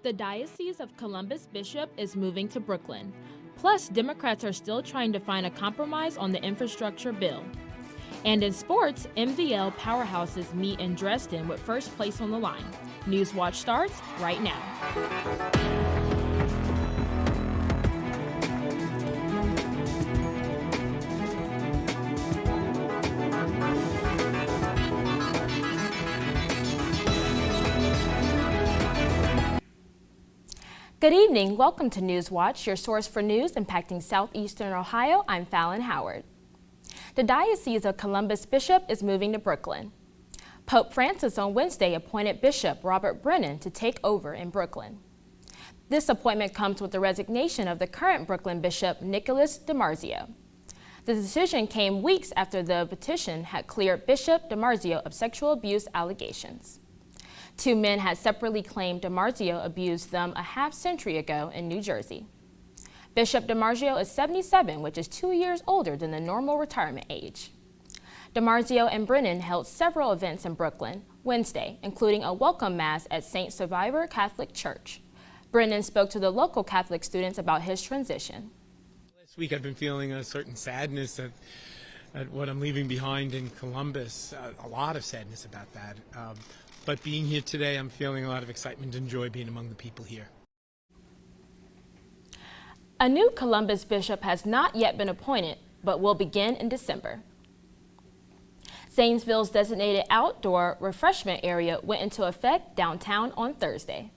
The Diocese of Columbus Bishop is moving to Brooklyn. Plus, Democrats are still trying to find a compromise on the infrastructure bill. And in sports, MDL powerhouses meet in Dresden with first place on the line. Newswatch starts right now. Good evening. Welcome to Newswatch, your source for news impacting southeastern Ohio. I'm Fallon Howard. The Diocese of Columbus Bishop is moving to Brooklyn. Pope Francis on Wednesday appointed Bishop Robert Brennan to take over in Brooklyn. This appointment comes with the resignation of the current Brooklyn Bishop, Nicholas DiMarzio. The decision came weeks after the petition had cleared Bishop DiMarzio of sexual abuse allegations. Two men had separately claimed DiMarzio abused them a half-century ago in New Jersey. Bishop DiMarzio is 77, which is 2 years older than the normal retirement age. DiMarzio and Brennan held several events in Brooklyn Wednesday, including a welcome mass at St. Survivor Catholic Church. Brennan spoke to the local Catholic students about his transition. Last week I've been feeling a certain sadness at what I'm leaving behind in Columbus, a lot of sadness about that. But being here today, I'm feeling a lot of excitement and joy being among the people here. A new Columbus bishop has not yet been appointed, but will begin in December. Zanesville's designated outdoor refreshment area went into effect downtown on Thursday.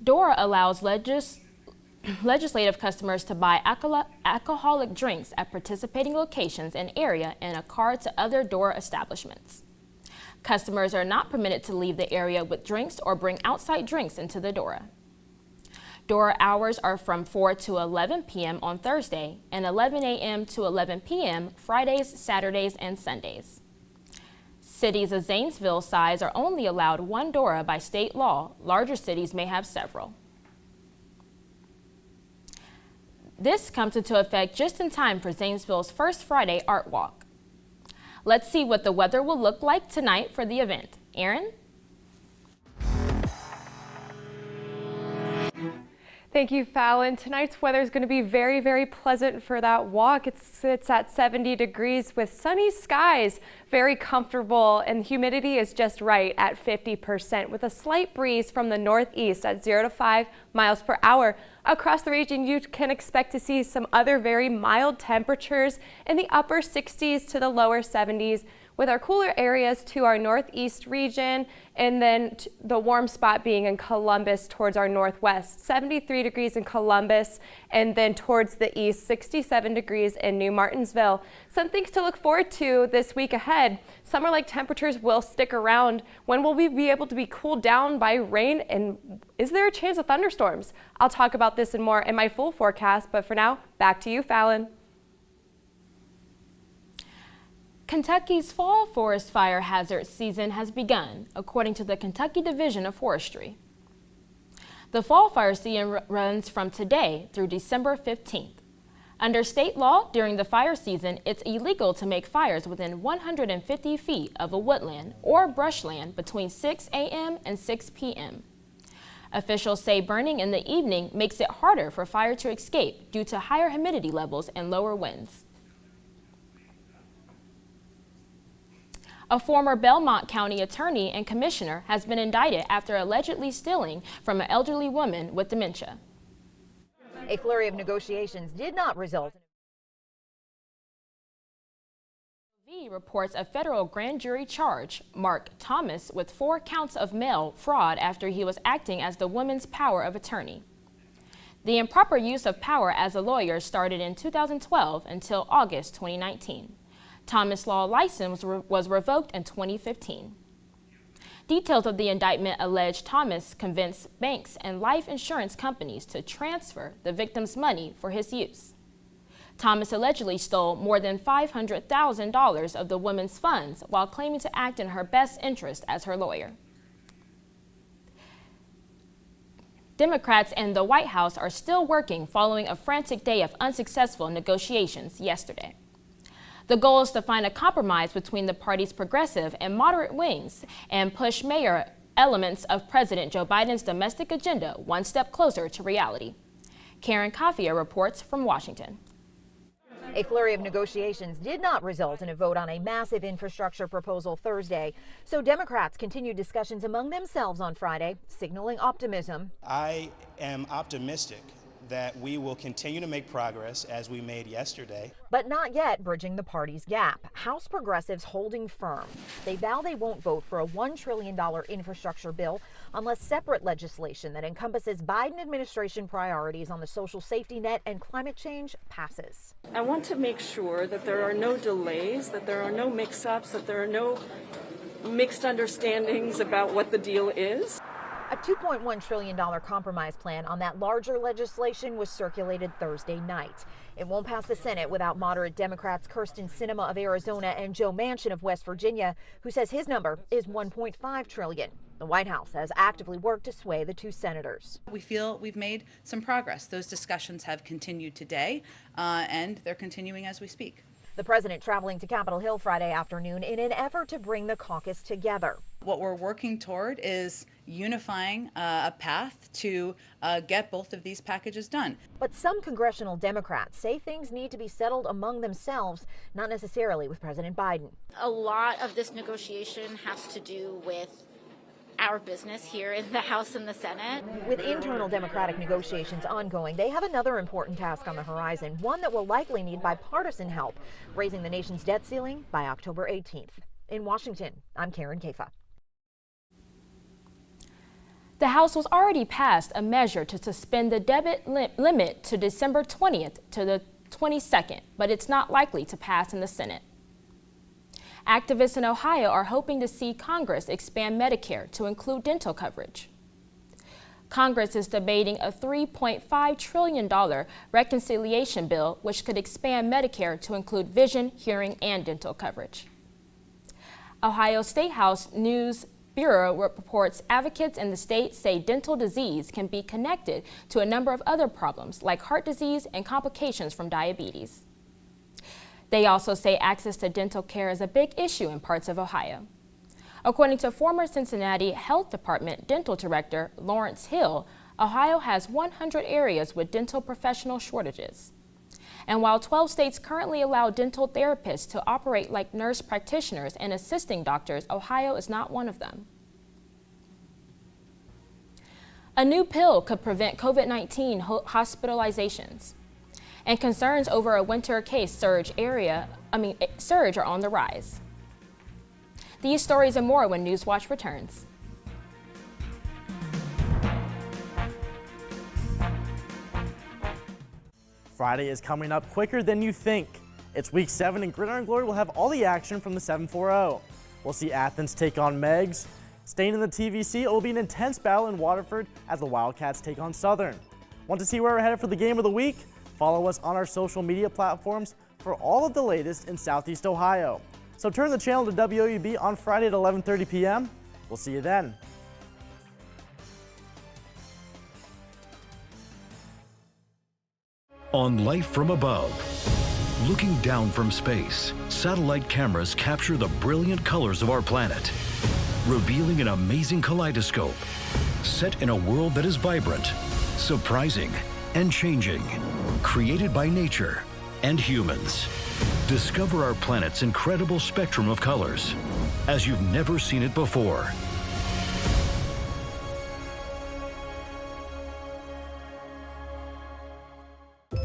DORA allows legislative customers to buy alcoholic drinks at participating locations and area and a card to other DORA establishments. Customers are not permitted to leave the area with drinks or bring outside drinks into the DORA. DORA hours are from 4 to 11 p.m. on Thursday and 11 a.m. to 11 p.m. Fridays, Saturdays, and Sundays. Cities of Zanesville size are only allowed one DORA by state law. Larger cities may have several. This comes into effect just in time for Zanesville's first Friday Art Walk. Let's see what the weather will look like tonight for the event. Erin? Thank you, Fallon. Tonight's weather is going to be very, very pleasant for that walk. It sits at 70 degrees with sunny skies, very comfortable, and humidity is just right at 50% with a slight breeze from the northeast at 0 to 5 miles per hour. Across the region, you can expect to see some other very mild temperatures in the upper 60s to the lower 70s, with our cooler areas to our northeast region, and then the warm spot being in Columbus towards our northwest. 73 degrees in Columbus, and then towards the east, 67 degrees in New Martinsville. Some things to look forward to this week ahead. Summer-like temperatures will stick around. When will we be able to be cooled down by rain, and is there a chance of thunderstorms? I'll talk about this and more in my full forecast, but for now, back to you, Fallon. Kentucky's fall forest fire hazard season has begun, according to the Kentucky Division of Forestry. The fall fire season runs from today through December 15th. Under state law, during the fire season, it's illegal to make fires within 150 feet of a woodland or brushland between 6 a.m. and 6 p.m. Officials say burning in the evening makes it harder for fire to escape due to higher humidity levels and lower winds. A former Belmont County attorney and commissioner has been indicted after allegedly stealing from an elderly woman with dementia. A flurry of negotiations did not result. V reports a federal grand jury charged Mark Thomas with 4 counts of mail fraud after he was acting as the woman's power of attorney. The improper use of power as a lawyer started in 2012 until August 2019. Thomas' law license was revoked in 2015. Details of the indictment allege Thomas convinced banks and life insurance companies to transfer the victim's money for his use. Thomas allegedly stole more than $500,000 of the woman's funds while claiming to act in her best interest as her lawyer. Democrats and the White House are still working following a frantic day of unsuccessful negotiations yesterday. The goal is to find a compromise between the party's progressive and moderate wings and push Mayor elements of President Joe Biden's domestic agenda one step closer to reality. Karen Coffia reports from Washington. A flurry of negotiations did not result in a vote on a massive infrastructure proposal Thursday. So Democrats continued discussions among themselves on Friday, signaling optimism. I am optimistic that we will continue to make progress as we made yesterday. But not yet bridging the party's gap. House progressives holding firm. They vow they won't vote for a $1 trillion infrastructure bill unless separate legislation that encompasses Biden administration priorities on the social safety net and climate change passes. I want to make sure that there are no delays, that there are no mix-ups, that there are no mixed understandings about what the deal is. A $2.1 trillion compromise plan on that larger legislation was circulated Thursday night. It won't pass the Senate without moderate Democrats Kirsten Sinema of Arizona and Joe Manchin of West Virginia, who says his number is $1.5 trillion. The White House has actively worked to sway the two senators. We feel we've made some progress. Those discussions have continued today, and they're continuing as we speak. The president traveling to Capitol Hill Friday afternoon in an effort to bring the caucus together. What we're working toward is unifying a path to get both of these packages done. But some congressional Democrats say things need to be settled among themselves, not necessarily with President Biden. A lot of this negotiation has to do with our business here in the House and the Senate. With internal Democratic negotiations ongoing, they have another important task on the horizon, one that will likely need bipartisan help, raising the nation's debt ceiling by October 18th. In Washington, I'm Karen Kafa. The House was already passed a measure to suspend the debit limit to December 20th to the 22nd, but it's not likely to pass in the Senate. Activists in Ohio are hoping to see Congress expand Medicare to include dental coverage. Congress is debating a $3.5 trillion reconciliation bill, which could expand Medicare to include vision, hearing, and dental coverage. Ohio State House News Bureau reports advocates in the state say dental disease can be connected to a number of other problems like heart disease and complications from diabetes. They also say access to dental care is a big issue in parts of Ohio. According to former Cincinnati Health Department Dental Director Lawrence Hill, Ohio has 100 areas with dental professional shortages. And while 12 states currently allow dental therapists to operate like nurse practitioners and assisting doctors, Ohio is not one of them. A new pill could prevent COVID-19 hospitalizations. And concerns over a winter case surge are on the rise. These stories and more when Newswatch returns. Friday is coming up quicker than you think. It's week 7 and Gridiron Glory will have all the action from the 740. We'll see Athens take on Megs. Staying in the TVC, it will be an intense battle in Waterford as the Wildcats take on Southern. Want to see where we're headed for the game of the week? Follow us on our social media platforms for all of the latest in Southeast Ohio. So turn the channel to WOUB on Friday at 11:30 p.m. We'll see you then. On Life from Above, looking down from space, satellite cameras capture the brilliant colors of our planet, revealing an amazing kaleidoscope set in a world that is vibrant, surprising, and changing, created by nature and humans. Discover our planet's incredible spectrum of colors as you've never seen it before.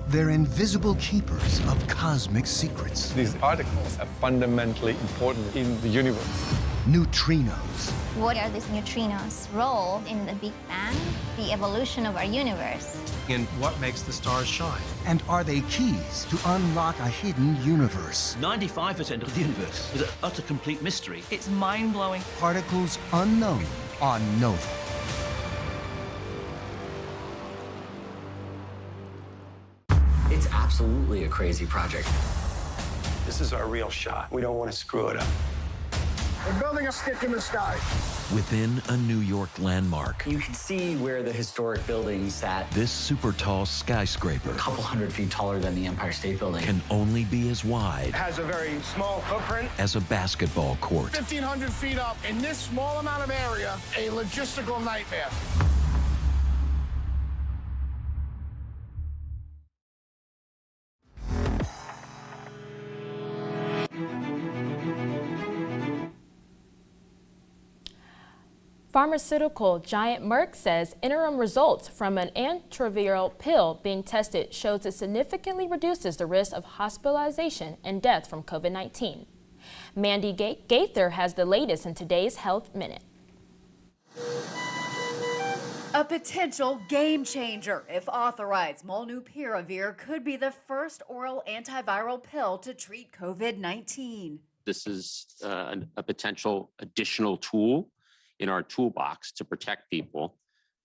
They're invisible keepers of cosmic secrets. These particles are fundamentally important in the universe. Neutrinos. What are these neutrinos' role in the Big Bang, the evolution of our universe? And what makes the stars shine? And are they keys to unlock a hidden universe? 95% of the universe is an utter complete mystery. It's mind-blowing. Particles unknown on Nova. It's absolutely a crazy project. This is our real shot. We don't want to screw it up. We're building a stick in the sky. Within a New York landmark, You can see where the historic building sat. this super tall skyscraper A couple 100 feet taller than the Empire State Building. can only be as wide It has a very small footprint. as a basketball court. 1,500 feet up in this small amount of area, a logistical nightmare. Pharmaceutical giant Merck says interim results from an antiviral pill being tested shows it significantly reduces the risk of hospitalization and death from COVID-19. Mandy Gaither has the latest in today's Health Minute. A potential game changer. If authorized, molnupiravir could be the first oral antiviral pill to treat COVID-19. This is a potential additional tool in our toolbox to protect people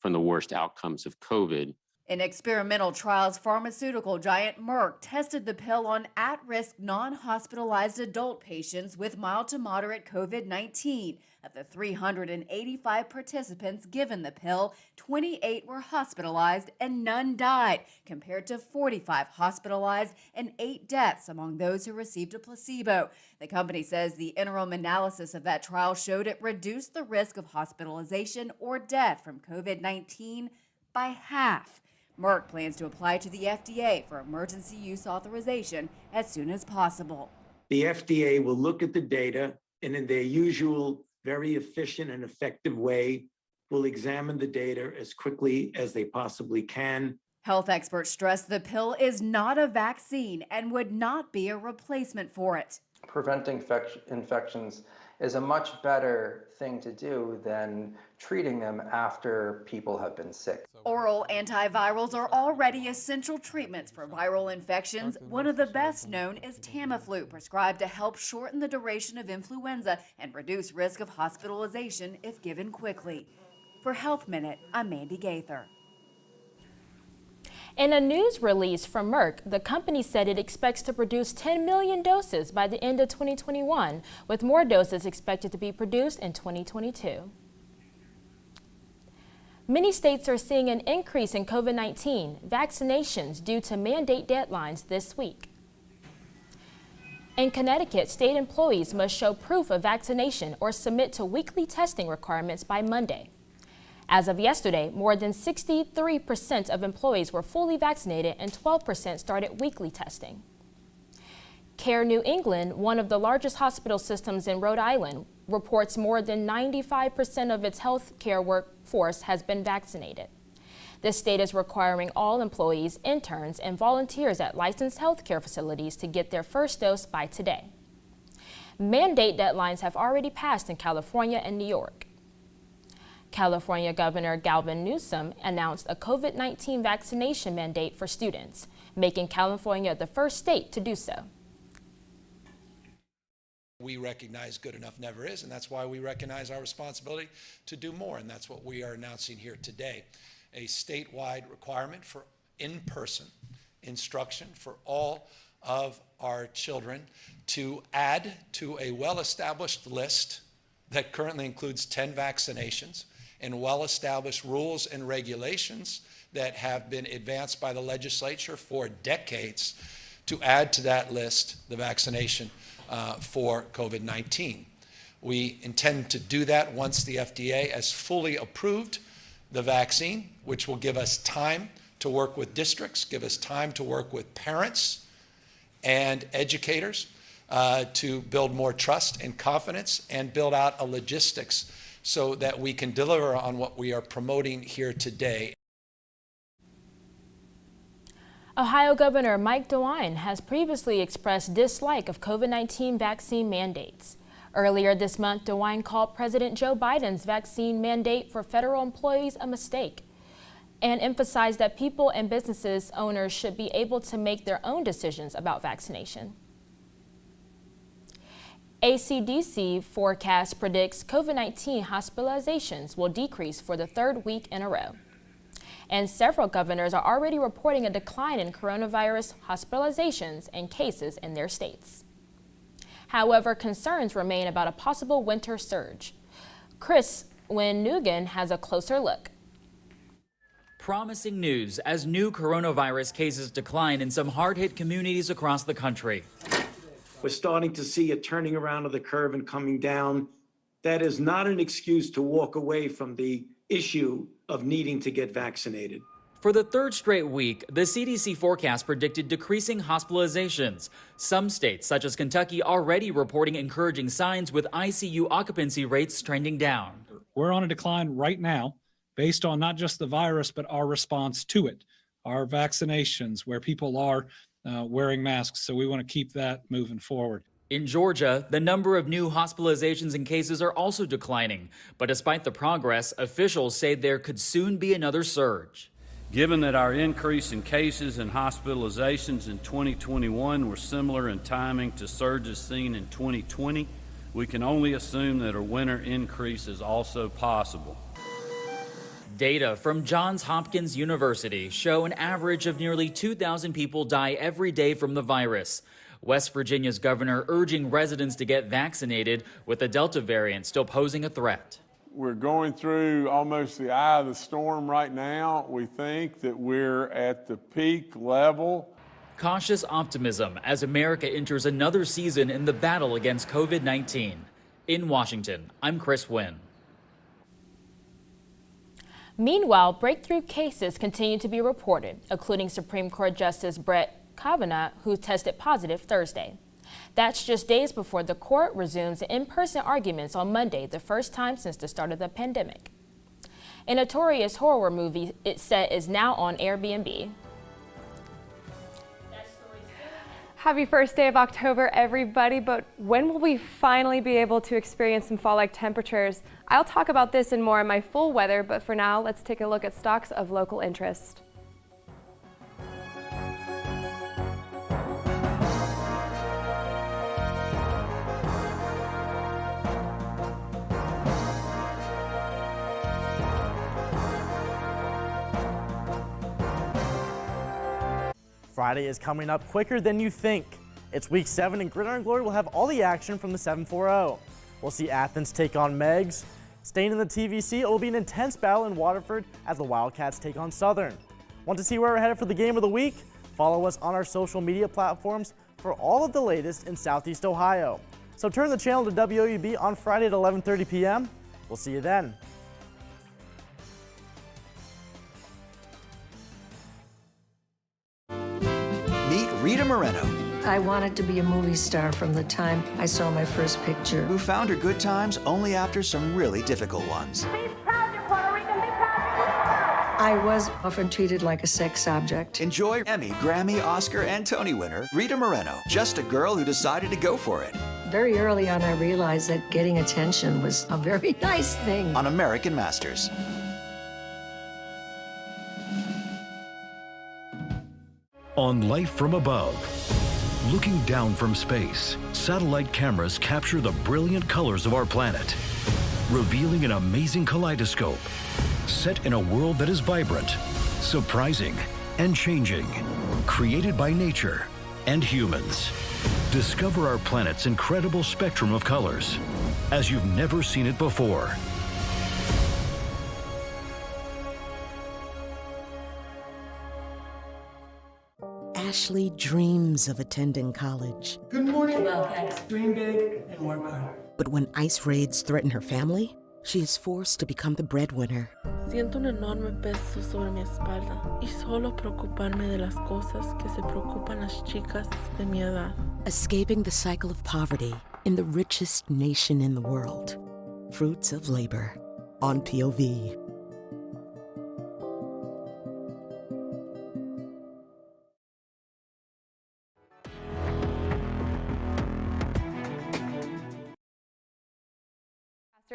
from the worst outcomes of COVID. In experimental trials, pharmaceutical giant Merck tested the pill on at-risk, non-hospitalized adult patients with mild to moderate COVID-19. Of the 385 participants given the pill, 28 were hospitalized and none died, compared to 45 hospitalized and 8 deaths among those who received a placebo. The company says the interim analysis of that trial showed it reduced the risk of hospitalization or death from COVID-19 by half. Merck plans to apply to the FDA for emergency use authorization as soon as possible. The FDA will look at the data and in their usual very efficient and effective way will examine the data as quickly as they possibly can. Health experts stress the pill is not a vaccine and would not be a replacement for it. Preventing infections is a much better thing to do than treating them after people have been sick. Oral antivirals are already essential treatments for viral infections. One of the best known is Tamiflu, prescribed to help shorten the duration of influenza and reduce risk of hospitalization if given quickly. For Health Minute, I'm Mandy Gaither. In a news release from Merck, the company said it expects to produce 10 million doses by the end of 2021, with more doses expected to be produced in 2022. Many states are seeing an increase in COVID-19 vaccinations due to mandate deadlines this week. In Connecticut, state employees must show proof of vaccination or submit to weekly testing requirements by Monday. As of yesterday, more than 63% of employees were fully vaccinated and 12% started weekly testing. Care New England, one of the largest hospital systems in Rhode Island, reports more than 95% of its health care workforce has been vaccinated. This state is requiring all employees, interns, and volunteers at licensed healthcare facilities to get their first dose by today. Mandate deadlines have already passed in California and New York. California Governor Gavin Newsom announced a COVID-19 vaccination mandate for students, making California the first state to do so. We recognize good enough never is, and that's why we recognize our responsibility to do more, and that's what we are announcing here today. A statewide requirement for in-person instruction for all of our children to add to a well-established list that currently includes 10 vaccinations and well-established rules and regulations that have been advanced by the legislature for decades to add to that list the vaccination for COVID-19. We intend to do that once the FDA has fully approved the vaccine, which will give us time to work with districts, give us time to work with parents and educators to build more trust and confidence and build out a logistics so that we can deliver on what we are promoting here today. Ohio Governor Mike DeWine has previously expressed dislike of COVID-19 vaccine mandates. Earlier this month, DeWine called President Joe Biden's vaccine mandate for federal employees a mistake and emphasized that people and businesses owners should be able to make their own decisions about vaccination. ACDC forecast predicts COVID-19 hospitalizations will decrease for the third week in a row. And several governors are already reporting a decline in coronavirus hospitalizations and cases in their states. However, concerns remain about a possible winter surge. Chris Wynn-Nugan has a closer look. Promising news as new coronavirus cases decline in some hard-hit communities across the country. We're starting to see a turning around of the curve and coming down. That is not an excuse to walk away from the issue of needing to get vaccinated. For the third straight week, the CDC forecast predicted decreasing hospitalizations. Some states, such as Kentucky, already reporting encouraging signs with ICU occupancy rates trending down. We're on a decline right now based on not just the virus, but our response to it, our vaccinations, where people are wearing masks. So we want to keep that moving forward. In Georgia, the number of new hospitalizations and cases are also declining. But despite the progress, officials say there could soon be another surge. Given that our increase in cases and hospitalizations in 2021 were similar in timing to surges seen in 2020, we can only assume that a winter increase is also possible. Data from Johns Hopkins University show an average of nearly 2,000 people die every day from the virus. West Virginia's governor urging residents to get vaccinated, with the Delta variant still posing a threat. We're going through almost the eye of the storm right now. We think that we're at the peak level. Cautious optimism as America enters another season in the battle against COVID-19. In Washington, I'm Chris Wynn. Meanwhile, breakthrough cases continue to be reported, including Supreme Court Justice Brett Kavanaugh, who tested positive Thursday. That's just days before the court resumes in-person arguments on Monday, the first time since the start of the pandemic. A notorious horror movie it's set is now on Airbnb. Happy first day of October, everybody, but when will we finally be able to experience some fall-like temperatures? I'll talk about this and more in my full weather, but for now, let's take a look at stocks of local interest. Friday is coming up quicker than you think. It's week 7 and Gridiron Glory will have all the action from the 740. We'll see Athens take on Megs. Staying in the TVC, it will be an intense battle in Waterford as the Wildcats take on Southern. Want to see where we're headed for the game of the week? Follow us on our social media platforms for all of the latest in Southeast Ohio. So turn the channel to WOUB on Friday at 11:30 p.m. We'll see you then. Meet Rita Moreno, I wanted to be a movie star from the time I saw my first picture. who found her good times only after some really difficult ones. I was often treated like a sex object. Enjoy Emmy, Grammy, Oscar, and Tony winner Rita Moreno, just a girl who decided to go for it. Very early on, I realized that getting attention was a very nice thing. On American Masters. On Life from Above. Looking down from space, satellite cameras capture the brilliant colors of our planet, revealing an amazing kaleidoscope set in a world that is vibrant, surprising, and changing, created by nature and humans. Discover our planet's incredible spectrum of colors as you've never seen it before. Ashley dreams of attending college. Good morning, Wildcats. Dream big and work hard. But when ICE raids threaten her family, she is forced to become the breadwinner. Siento un enorme peso sobre mi espalda y solo preocuparme de las cosas que se preocupan las chicas de mi edad. Escaping the cycle of poverty in the richest nation in the world. Fruits of Labor on POV.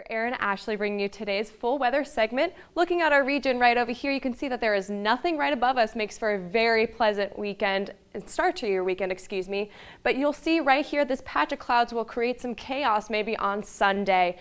Aaron Ashley bringing you today's full weather segment. Looking at our region right over here, you can see that there is nothing right above us. Makes for a very pleasant weekend, start to your weekend, excuse me. But you'll see right here, this patch of clouds will create some chaos maybe on Sunday.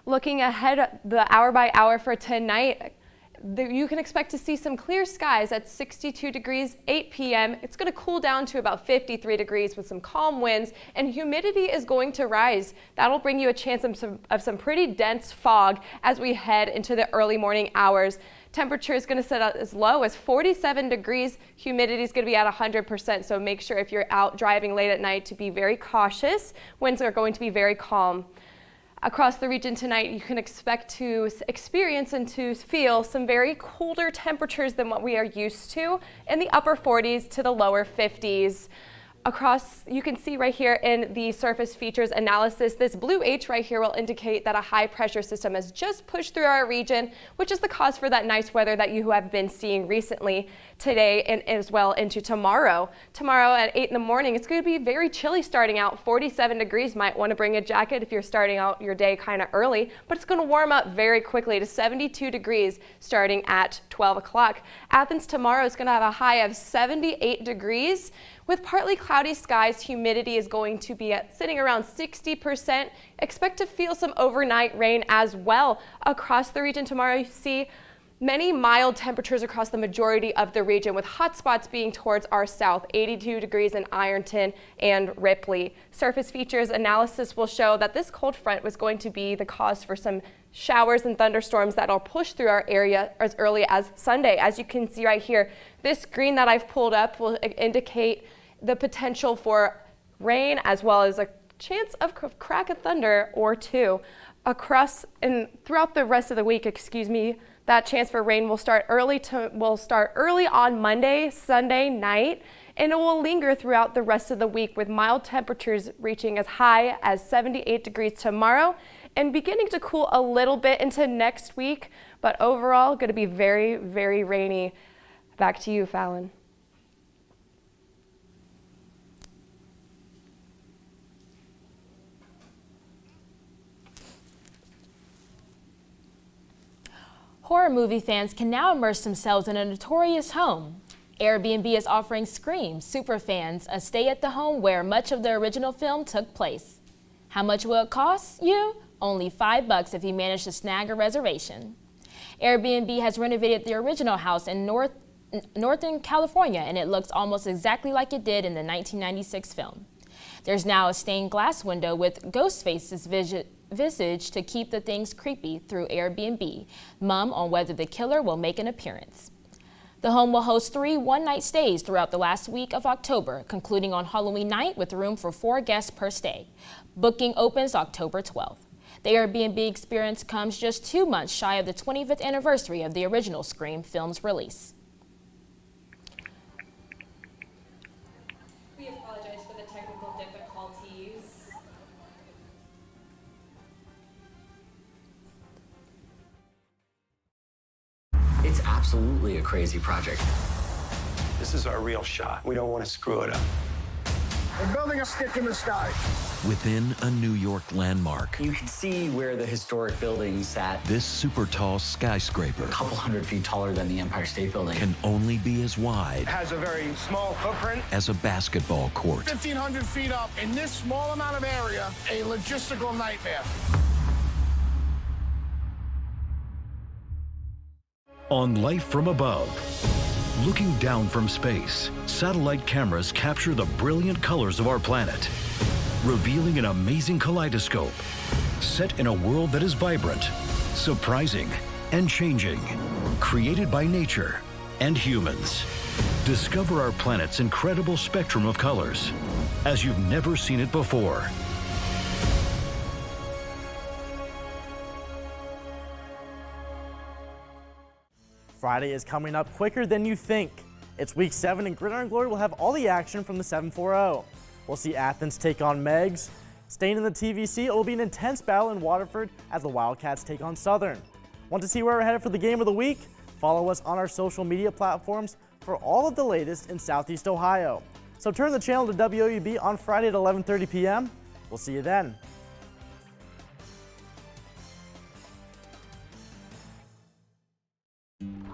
Looking ahead the hour by hour for tonight, You can expect to see some clear skies at 62 degrees, 8 p.m. It's going to cool down to about 53 degrees with some calm winds, and humidity is going to rise. That'll bring you a chance of some pretty dense fog as we head into the early morning hours. Temperature is going to set out as low as 47 degrees. Humidity is going to be at 100%, so make sure if you're out driving late at night to be very cautious. Winds are going to be very calm. Across the region tonight, you can expect to experience and to feel some very colder temperatures than what we are used to in the upper 40s to the lower 50s. Across, you can see right here in the surface features analysis, this blue H right here will indicate that a high pressure system has just pushed through our region, which is the cause for that nice weather that you have been seeing recently today and as well into tomorrow. Tomorrow at 8 in the morning, it's going to be very chilly starting out, 47 degrees. Might want to bring a jacket if you're starting out your day kind of early, but it's going to warm up very quickly to 72 degrees starting at 12 o'clock. Athens tomorrow is going to have a high of 78 degrees. With partly cloudy skies, humidity is going to be sitting around 60%. Expect to feel some overnight rain as well. Across the region tomorrow, you see many mild temperatures across the majority of the region, with hot spots being towards our south, 82 degrees in Ironton and Ripley. Surface features analysis will show that this cold front was going to be the cause for some showers and thunderstorms that'll push through our area as early as Sunday. As you can see right here, this green that I've pulled up will indicate the potential for rain as well as a chance of crack of thunder or two. Across and throughout the rest of the week, that chance for rain will start early on Monday, Sunday night, and it will linger throughout the rest of the week with mild temperatures reaching as high as 78 degrees tomorrow and beginning to cool a little bit into next week, but overall going to be very, very rainy. Back to you, Fallon. Horror movie fans can now immerse themselves in a notorious home. Airbnb is offering Scream superfans a stay at the home where much of the original film took place. How much will it cost you? Only $5 if you manage to snag a reservation. Airbnb has renovated the original house in Northern California, and it looks almost exactly like it did in the 1996 film. There's now a stained glass window with Ghostface's visage to keep the things creepy through Airbnb, mum on whether the killer will make an appearance. The home will host 3 one-night stays throughout the last week of October, concluding on Halloween night with room for 4 guests per stay. Booking opens October 12th. The Airbnb experience comes just 2 months shy of the 25th anniversary of the original Scream film's release. We apologize for the technical difficulties. It's absolutely a crazy project. This is our real shot. We don't want to screw it up. We're building a stick in the sky. Within a New York landmark, You can see where the historic building sat. this super tall skyscraper A couple hundred feet taller than the Empire State Building. can only be as It wide has a very small footprint. as a basketball court. 1,500 feet up in this small amount of area, a logistical nightmare. On Life from Above, looking down from space, satellite cameras capture the brilliant colors of our planet, revealing an amazing kaleidoscope set in a world that is vibrant, surprising, and changing, created by nature and humans. Discover our planet's incredible spectrum of colors as you've never seen it before. Friday is coming up quicker than you think. It's week 7 and Gridiron Glory will have all the action from the 740. We'll see Athens take on Megs. Staying in the TVC, it will be an intense battle in Waterford as the Wildcats take on Southern. Want to see where we're headed for the game of the week? Follow us on our social media platforms for all of the latest in Southeast Ohio. So turn the channel to WOUB on Friday at 11:30 p.m. We'll see you then.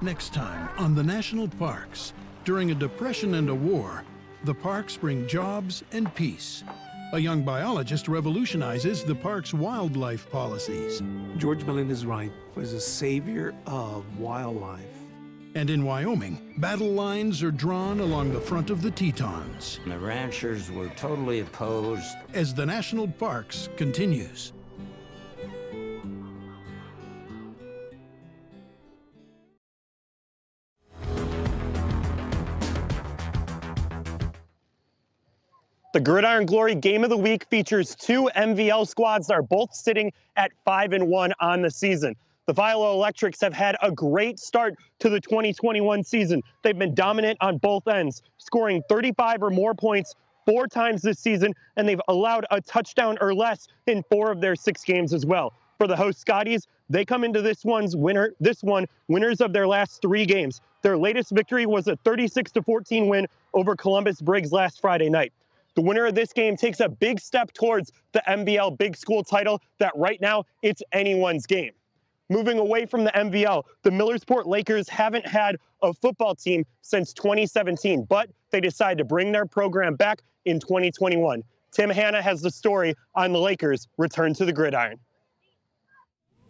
Next time on the National Parks. During a depression and a war, the parks bring jobs and peace. A young biologist revolutionizes the park's wildlife policies. George Millen is right. Was a savior of wildlife. And in Wyoming, battle lines are drawn along the front of the Tetons. The ranchers were totally opposed. As the national parks continues. The Gridiron Glory Game of the Week features two MVL squads that are both sitting at 5-1 on the season. The Viola Electrics have had a great start to the 2021 season. They've been dominant on both ends, scoring 35 or more points 4 times this season, and they've allowed a touchdown or less in 4 of their 6 games as well. For the host Scotties, they come into this one winners of their last 3 games. Their latest victory was a 36-14 win over Columbus Briggs last Friday night. The winner of this game takes a big step towards the MVL Big School title that right now it's anyone's game. Moving away from the MVL, the Millersport Lakers haven't had a football team since 2017, but they decided to bring their program back in 2021. Tim Hanna has the story on the Lakers' return to the gridiron.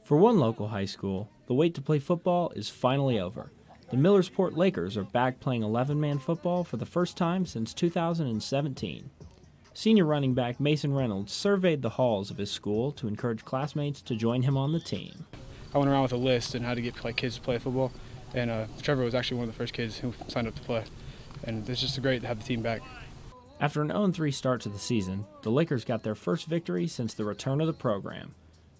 For one local high school, the wait to play football is finally over. The Millersport Lakers are back playing 11-man football for the first time since 2017. Senior running back Mason Reynolds surveyed the halls of his school to encourage classmates to join him on the team. I went around with a list on how to get kids to play football, and Trevor was actually one of the first kids who signed up to play. And it's just great to have the team back. After an 0-3 start to the season, the Lakers got their first victory since the return of the program.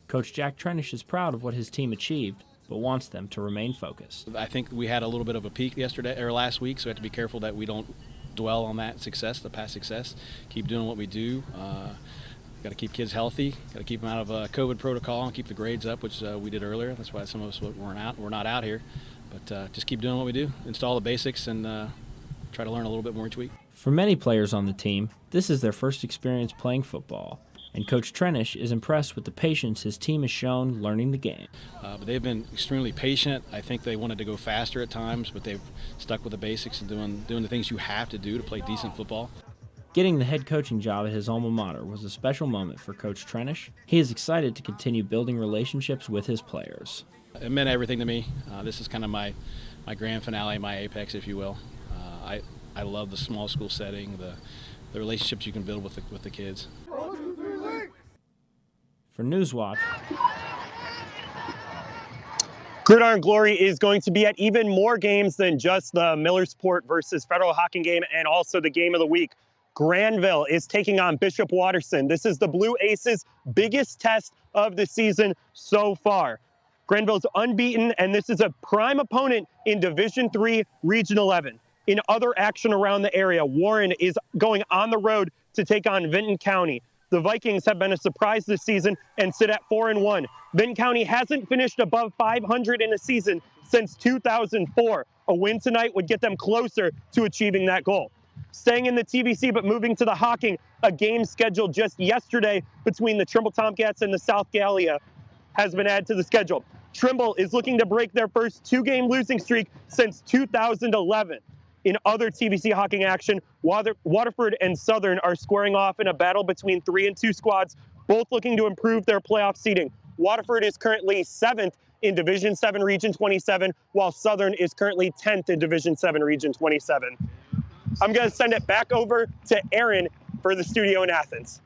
Coach Jack Trenish is proud of what his team achieved, but wants them to remain focused. I think we had a little bit of a peak last week, so we have to be careful that we don't dwell on that success, the past success. Keep doing what we do. Got to keep kids healthy. Got to keep them out of COVID protocol and keep the grades up, which we did earlier. That's why some of us we're not out here. But just keep doing what we do. Install the basics and try to learn a little bit more each week. For many players on the team, this is their first experience playing football, and Coach Trenish is impressed with the patience his team has shown learning the game. But they've been extremely patient. I think they wanted to go faster at times, but they've stuck with the basics and doing the things you have to do to play decent football. Getting the head coaching job at his alma mater was a special moment for Coach Trenish. He is excited to continue building relationships with his players. It meant everything to me. This is kind of my grand finale, my apex, if you will. I love the small school setting, the relationships you can build with the kids. For Newswatch, Gridiron Glory is going to be at even more games than just the Millersport versus Federal Hocking game and also the game of the week. Granville is taking on Bishop Watterson. This is the Blue Aces' biggest test of the season so far. Granville's unbeaten, and this is a prime opponent in Division III, Region 11. In other action around the area, Warren is going on the road to take on Vinton County. The Vikings have been a surprise this season and sit at 4-1. Vinton County hasn't finished above 500 in a season since 2004. A win tonight would get them closer to achieving that goal. Staying in the TVC but moving to the Hocking, a game scheduled just yesterday between the Trimble Tomcats and the South Gallia has been added to the schedule. Trimble is looking to break their first 2-game losing streak since 2011. In other TVC Hocking action, Waterford and Southern are squaring off in a battle between 3 and 2 squads, both looking to improve their playoff seeding. Waterford is currently 7th in Division 7 Region 27, while Southern is currently 10th in Division 7 Region 27. I'm going to send it back over to Aaron for the studio in Athens.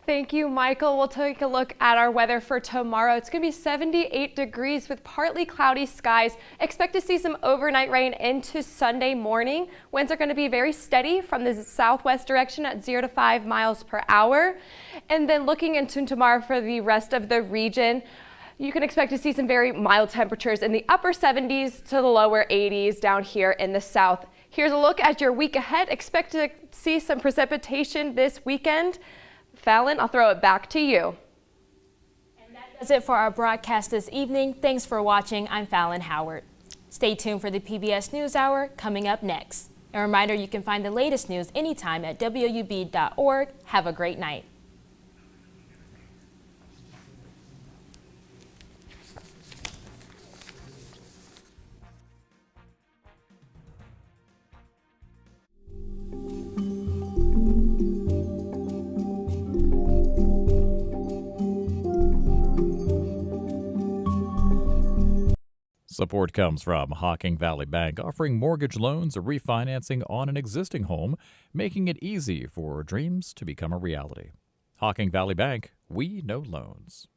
Thank you, Michael. We'll take a look at our weather for tomorrow. It's going to be 78 degrees with partly cloudy skies. Expect to see some overnight rain into Sunday morning. Winds are going to be very steady from the southwest direction at 0 to 5 miles per hour. And then looking into tomorrow for the rest of the region, you can expect to see some very mild temperatures in the upper 70s to the lower 80s down here in the south. Here's a look at your week ahead. Expect to see some precipitation this weekend. Fallon, I'll throw it back to you. And that does it for our broadcast this evening. Thanks for watching. I'm Fallon Howard. Stay tuned for the PBS NewsHour coming up next. A reminder, you can find the latest news anytime at WOUB.org. Have a great night. Support comes from Hocking Valley Bank, offering mortgage loans or refinancing on an existing home, making it easy for dreams to become a reality. Hocking Valley Bank, we know loans.